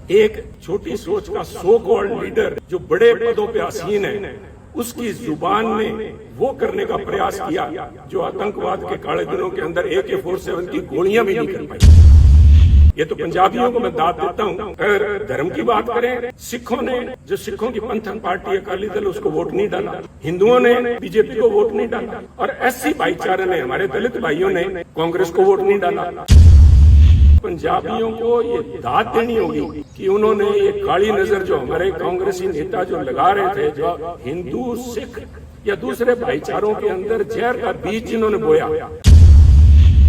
एक छोटी सोच का सो कॉल्ड लीडर जो बड़े पदों पे आसीन है, उसकी जुबान ने वो करने का प्रयास किया जो आतंकवाद के काले दिनों के अंदर AK-47 की गोलियां भी नहीं कर पाई। ये तो पंजाबियों को मैं दाद देता हूँ। अगर धर्म की बात करें, सिखों ने जो सिखों की पंथक पार्टी अकाली दल उसको वोट नहीं डाला, हिंदुओं ने बीजेपी को वोट नहीं डाला, और SC भाईचारे ने, हमारे दलित भाइयों ने कांग्रेस को वोट नहीं डाला। पंजाबियों को ये दाद देनी होगी कि उन्होंने ये काली नजर जो हमारे कांग्रेसी नेता जो लगा रहे थे, जो हिंदू सिख या दूसरे भाईचारों के अंदर जहर का बीज जिन्होंने बोया।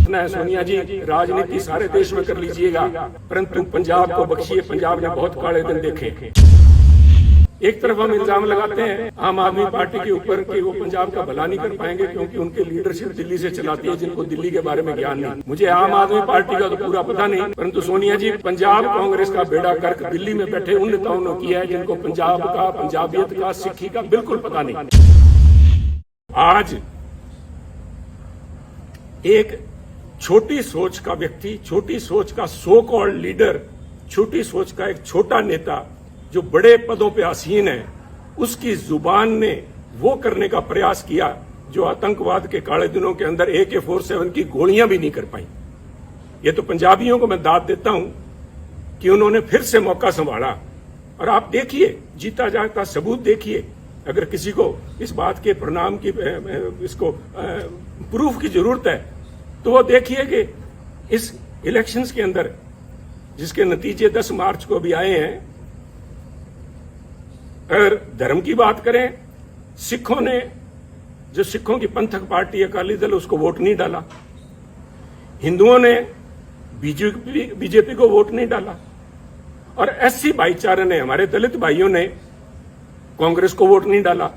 सोनिया जी, राजनीति सारे देश में कर लीजिएगा, परंतु पंजाब को बख्शिए, पंजाब ने बहुत काले दिन देखे। एक तरफ हम इल्जाम लगाते हैं आम आदमी पार्टी के ऊपर कि वो पंजाब का भला नहीं कर पाएंगे क्योंकि उनकी लीडरशिप दिल्ली से चलाती है, जिनको दिल्ली के बारे में ज्ञान नहीं। मुझे आम आदमी पार्टी का तो पूरा पता नहीं, परंतु सोनिया जी, पंजाब कांग्रेस का बेड़ा गर्क दिल्ली में बैठे उन नेताओं ने किया है जिनको पंजाब का, पंजाबियत का, सिक्खी का बिल्कुल पता नहीं। आज एक छोटी सोच का व्यक्ति, छोटी सोच का सो कॉल्ड लीडर, छोटी सोच का एक छोटा नेता जो बड़े पदों पे आसीन है, उसकी जुबान ने वो करने का प्रयास किया जो आतंकवाद के काले दिनों के अंदर AK-47 की गोलियां भी नहीं कर पाई। ये तो पंजाबियों को मैं दाद देता हूं कि उन्होंने फिर से मौका संभाला। और आप देखिए, जीता जागता सबूत देखिए। अगर किसी को इस बात के परिणाम की, इसको प्रूफ की जरूरत है, तो वो देखिए कि इस इलेक्शंस के अंदर जिसके नतीजे 10 मार्च को भी आए हैं, अगर धर्म की बात करें, सिखों ने जो सिखों की पंथक पार्टी अकाली दल उसको वोट नहीं डाला, हिंदुओं ने बीजेपी को वोट नहीं डाला, और SC भाईचारे ने, हमारे दलित भाइयों ने कांग्रेस को वोट नहीं डाला।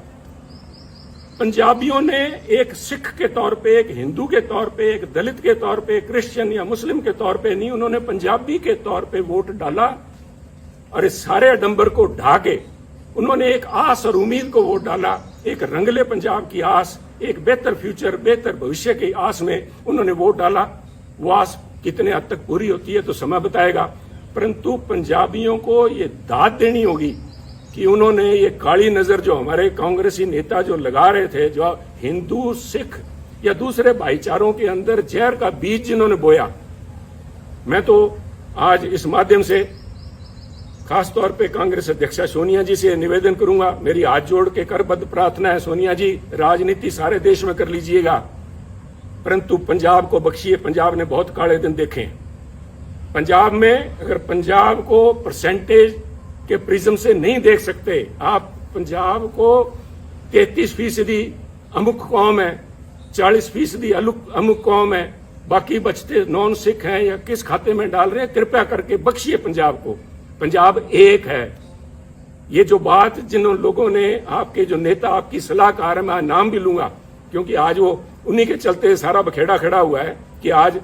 पंजाबियों ने एक सिख के तौर पे, एक हिंदू के तौर पे, एक दलित के तौर पे, क्रिश्चियन या मुस्लिम के तौर पे नहीं, उन्होंने पंजाबी के तौर पे वोट डाला। और इस सारे आडंबर को ढा के उन्होंने एक आस और उम्मीद को वोट डाला, एक रंगले पंजाब की आस, एक बेहतर फ्यूचर, बेहतर भविष्य की आस में उन्होंने वोट डाला। वो आस कितने हद तक पूरी होती है तो समय बताएगा, परंतु पंजाबियों को ये दाद देनी होगी कि उन्होंने ये काली नजर जो हमारे कांग्रेसी नेता जो लगा रहे थे, जो हिंदू सिख या दूसरे भाईचारों के अंदर जहर का बीज जिन्होंने बोया। मैं तो आज इस माध्यम से खासतौर पे कांग्रेस अध्यक्षा सोनिया जी से निवेदन करूंगा, मेरी हाथ जोड़ के करबद्ध प्रार्थना है, सोनिया जी, राजनीति सारे देश में कर लीजिएगा, परंतु पंजाब को बख्शिए, पंजाब ने बहुत काले दिन देखे। पंजाब में अगर पंजाब को परसेंटेज के प्रिज्म से नहीं देख सकते आप, पंजाब को 33% अमुक कौम है, 40% अमुक कौम है, बाकी बचते नॉन सिख हैं या किस खाते में डाल रहे हैं, कृपया करके बख्शिए पंजाब को। पंजाब एक है। ये जो बात जिन लोगों ने, आपके जो नेता, आपकी सलाहकार है, मैं नाम भी लूंगा क्योंकि आज वो उन्हीं के चलते सारा बखेड़ा खड़ा हुआ है कि आज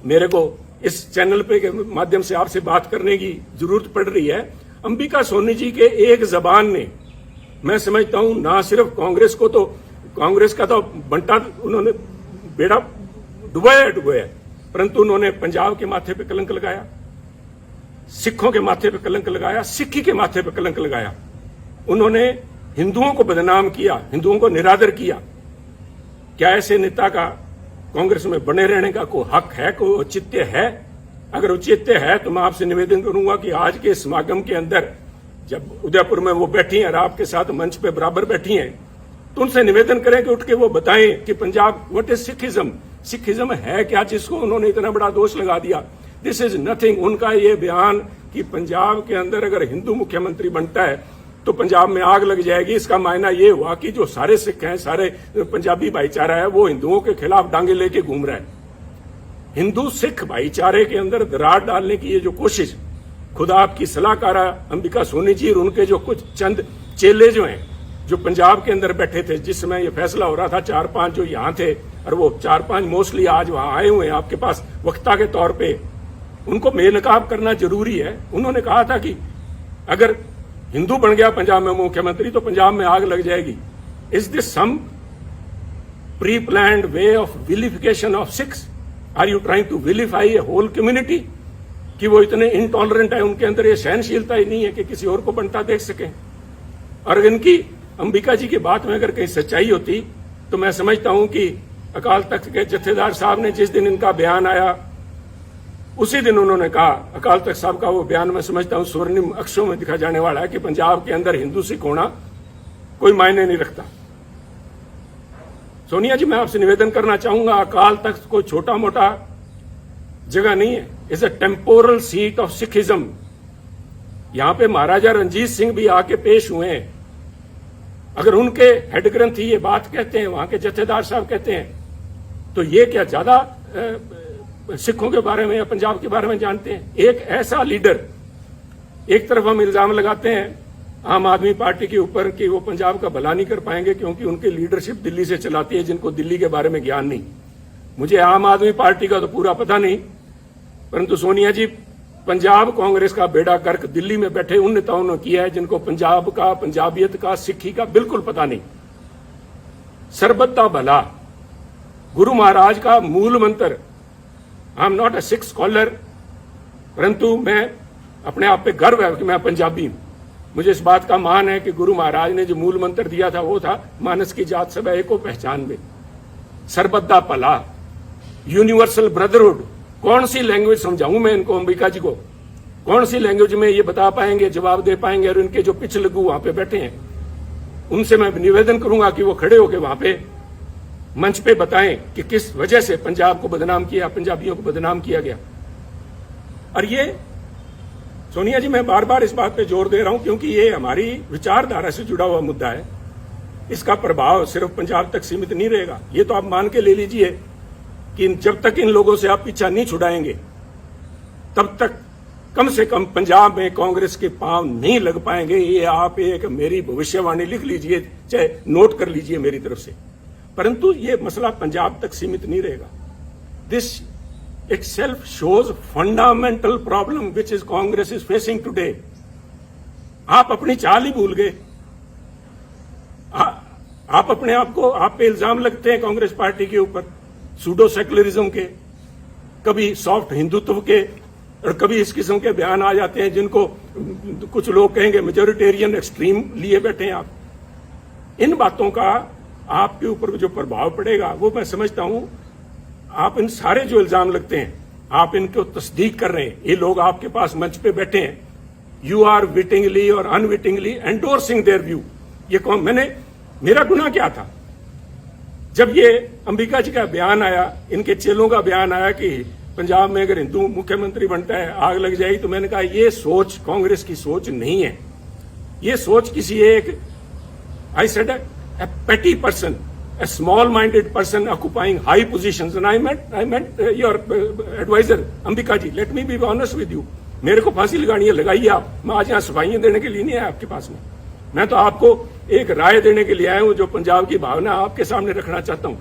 मेरे को इस चैनल पे के माध्यम से आपसे बात करने की जरूरत पड़ रही है। अंबिका सोनी जी के एक जबान ने, मैं समझता हूं, ना सिर्फ कांग्रेस को, तो कांग्रेस का तो बंटा उन्होंने बेड़ा डुबाया, परंतु उन्होंने पंजाब के माथे पे कलंक लगाया, सिखों के माथे पे कलंक लगाया, सिक्खी के माथे पे कलंक लगाया। उन्होंने हिंदुओं को बदनाम किया, हिंदुओं को निरादर किया। क्या ऐसे नेता का कांग्रेस में बने रहने का कोई हक है, कोई औचित्य है? अगर औचित्य है तो मैं आपसे निवेदन करूंगा कि आज के समागम के अंदर, जब उदयपुर में वो बैठी हैं और आपके साथ मंच पे बराबर बैठी हैं, तो उनसे निवेदन करें कि उठ के वो बताएं कि Punjab, what is Sikhism, Sikhism है क्या, जिसको उन्होंने इतना बड़ा दोष लगा दिया। This is nothing. उनका ये बयान कि पंजाब के अंदर अगर हिंदू मुख्यमंत्री बनता है तो पंजाब में आग लग जाएगी, इसका मायना ये हुआ कि जो सारे सिख हैं, सारे पंजाबी भाईचारा है, वो हिंदुओं के खिलाफ डांगे लेके घूम रहा है। हिंदू सिख भाईचारे के अंदर दरार डालने की ये जो कोशिश, खुदा आपकी सलाहकार अंबिका सोनी जी और उनके जो कुछ चंद चेले जो हैं, जो पंजाब के अंदर बैठे थे जिस समय ये फैसला हो रहा था, 4-5 जो यहाँ थे, और वो 4-5 मोस्टली आज वहां आए हुए हैं आपके पास वक्ता के तौर पे, उनको बेनकाब करना जरूरी है। उन्होंने कहा था कि अगर हिंदू बन गया पंजाब में मुख्यमंत्री तो पंजाब में आग लग जाएगी। Is this some pre planned way of vilification of Sikhs? Are you trying to vilify a whole community? कि वो इतने इनटॉलरेंट है, उनके अंदर ये सहनशीलता ही नहीं है कि किसी और को बनता देख सकें। और इनकी अंबिका जी की बात में अगर कहीं सच्चाई होती तो मैं समझता हूं कि अकाल तख्त के जत्थेदार साहब ने जिस दिन इनका बयान आया उसी दिन उन्होंने कहा, अकाल तख्त साहब का वो बयान मैं समझता हूं स्वर्णिम अक्षरों में दिखा जाने वाला है कि पंजाब के अंदर हिंदू सिख होना कोई मायने नहीं रखता। सोनिया जी, मैं आपसे निवेदन करना चाहूंगा, अकाल तख्त कोई छोटा मोटा जगह नहीं है, is a temporal seat of Sikhism. यहां पे महाराजा रंजीत सिंह भी आके पेश हुए हैं। अगर उनके हेड ग्रंथी ये बात कहते हैं, वहां के जत्थेदार साहब कहते हैं, तो ये क्या ज्यादा सिखों के बारे में या पंजाब के बारे में जानते हैं? एक ऐसा लीडर, एक तरफ हम इल्जाम लगाते हैं आम आदमी पार्टी के ऊपर कि वो पंजाब का भला नहीं कर पाएंगे क्योंकि उनकी लीडरशिप दिल्ली से चलाती है, जिनको दिल्ली के बारे में ज्ञान नहीं। मुझे आम आदमी पार्टी का तो पूरा पता नहीं, परंतु सोनिया जी, पंजाब कांग्रेस का बेड़ा गर्क दिल्ली में बैठे उन नेताओं ने किया है जिनको पंजाब का, पंजाबियत का, सिक्खी का बिल्कुल पता नहीं। सरबत दा भला गुरु महाराज का मूल मंत्र। I am not a Sikh scholar, परंतु मैं अपने आप पे गर्व है कि मैं पंजाबी हूं। मुझे इस बात का मान है कि गुरु महाराज ने जो मूल मंत्र दिया था वो था, मानस की जात सब एको पहचान में, सरबत दा भला, यूनिवर्सल ब्रदरहुड। कौन सी लैंग्वेज समझाऊं मैं इनको, अंबिका जी को? कौन सी लैंग्वेज में ये बता पाएंगे, जवाब दे पाएंगे? और इनके जो पिछलगू वहां पे बैठे हैं उनसे मैं निवेदन करूंगा कि वो खड़े होकर वहां पे मंच पे बताएं कि किस वजह से पंजाब को बदनाम किया, पंजाबियों को बदनाम किया गया। और ये सोनिया जी, मैं बार बार इस बात पे जोर दे रहा हूं क्योंकि ये हमारी विचारधारा से जुड़ा हुआ मुद्दा है। इसका प्रभाव सिर्फ पंजाब तक सीमित नहीं रहेगा। ये तो आप मान के ले लीजिए कि जब तक इन लोगों से आप पीछा नहीं छुड़ाएंगे तब तक कम से कम पंजाब में कांग्रेस के पांव नहीं लग पाएंगे। ये आप एक मेरी भविष्यवाणी लिख लीजिए, चाहे नोट कर लीजिए मेरी तरफ से। परंतु ये मसला पंजाब तक सीमित नहीं रहेगा। This itself shows fundamental problem which is Congress is facing today. आप अपनी चाल ही भूल गए। आप अपने आप को, आप पे इल्जाम लगते हैं कांग्रेस पार्टी के ऊपर सूडो सेकुलरिज्म के, कभी सॉफ्ट हिंदुत्व के, और कभी इस किस्म के बयान आ जाते हैं जिनको कुछ लोग कहेंगे मेजोरिटेरियन एक्सट्रीम लिए बैठे हैं आप। इन बातों का आपके ऊपर जो प्रभाव पड़ेगा वो मैं समझता हूं, आप इन सारे जो इल्जाम लगते हैं आप इनको तस्दीक कर रहे हैं। ये लोग आपके पास मंच पे बैठे हैं, यू आर विटिंगली और अनविटिंगली एंडोर्सिंग देयर व्यू। ये कौन, मेरा गुनाह क्या था? जब ये अंबिका जी का बयान आया, इनके चेलों का बयान आया कि पंजाब में अगर हिंदू मुख्यमंत्री बनता है आग लग जाएगी, तो मैंने कहा ये सोच कांग्रेस की सोच नहीं है। ये सोच किसी एक, I said a petty person, a small-minded person occupying high positions, and I meant your advisor, Ambika ji. Let me be honest with you. मेरे को फांसी लगानी है, लगाइए आप। मैं आज यहाँ सफाइयां देने के लिए नहीं आया आपके पास में। मैं तो आपको एक राय देने के लिए आया हूँ, जो पंजाब की भावना आपके सामने रखना चाहता हूँ।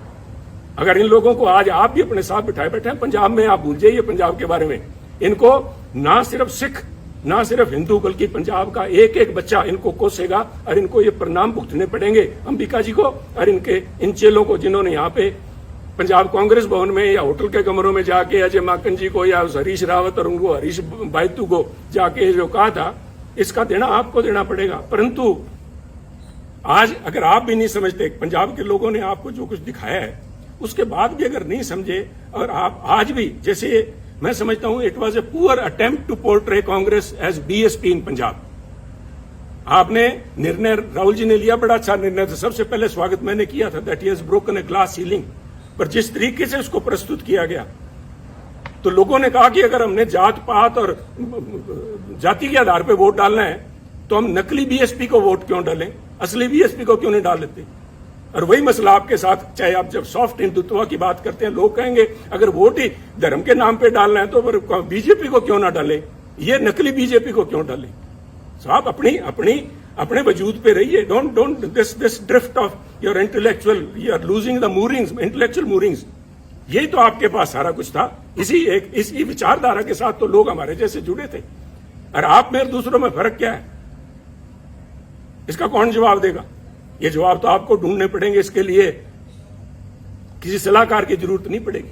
अगर इन लोगों को आज आप भी अपने साथ बिठाए बैठे हैं पंजाब में, आप भूल जाइए पंजाब के बारे में। इनको ना सिर्फ सिख, ना सिर्फ हिंदू, बल्कि पंजाब का एक एक बच्चा इनको कोसेगा और इनको ये परिणाम भुगतने पड़ेंगे, अंबिका जी को और इनके इन चेलों को, जिन्होंने यहाँ पे पंजाब कांग्रेस भवन में या होटल के कमरों में जाके अजय माकन जी को या हरीश रावत और उनको हरीश बायतू को जाके जो कहा था, इसका देना आपको देना पड़ेगा। परंतु आज अगर आप भी नहीं समझते, पंजाब के लोगों ने आपको जो कुछ दिखाया है उसके बाद भी अगर नहीं समझे, और आप आज भी, जैसे मैं समझता हूं it was a poor attempt to portray Congress as BSP in Punjab. आपने निर्णय, राहुल जी ने लिया, बड़ा अच्छा निर्णय था, सबसे पहले स्वागत मैंने किया था, that he has broken a glass ceiling. पर जिस तरीके से उसको प्रस्तुत किया गया, तो लोगों ने कहा कि अगर हमने जात पात और जाति के आधार पर वोट डालना है तो हम नकली बीएसपी को वोट क्यों डालें, असली बीएसपी को क्यों नहीं डाल लेते? और वही मसला आपके साथ, चाहे आप जब सॉफ्ट हिंदुत्व की बात करते हैं, लोग कहेंगे अगर वोट ही धर्म के नाम पे डालना है तो फिर बीजेपी को क्यों ना डालें, ये नकली बीजेपी को क्यों डालें? तो आप अपने वजूद पे रहिए। Don't this drift of your intellectual, you are losing the moorings, intellectual moorings. यही तो आपके पास सारा कुछ था। इसी विचारधारा के साथ तो लोग हमारे जैसे जुड़े थे। और आप में दूसरों में फर्क क्या है, इसका कौन जवाब देगा? ये जवाब तो आपको ढूंढने पड़ेंगे। इसके लिए किसी सलाहकार की जरूरत नहीं पड़ेगी।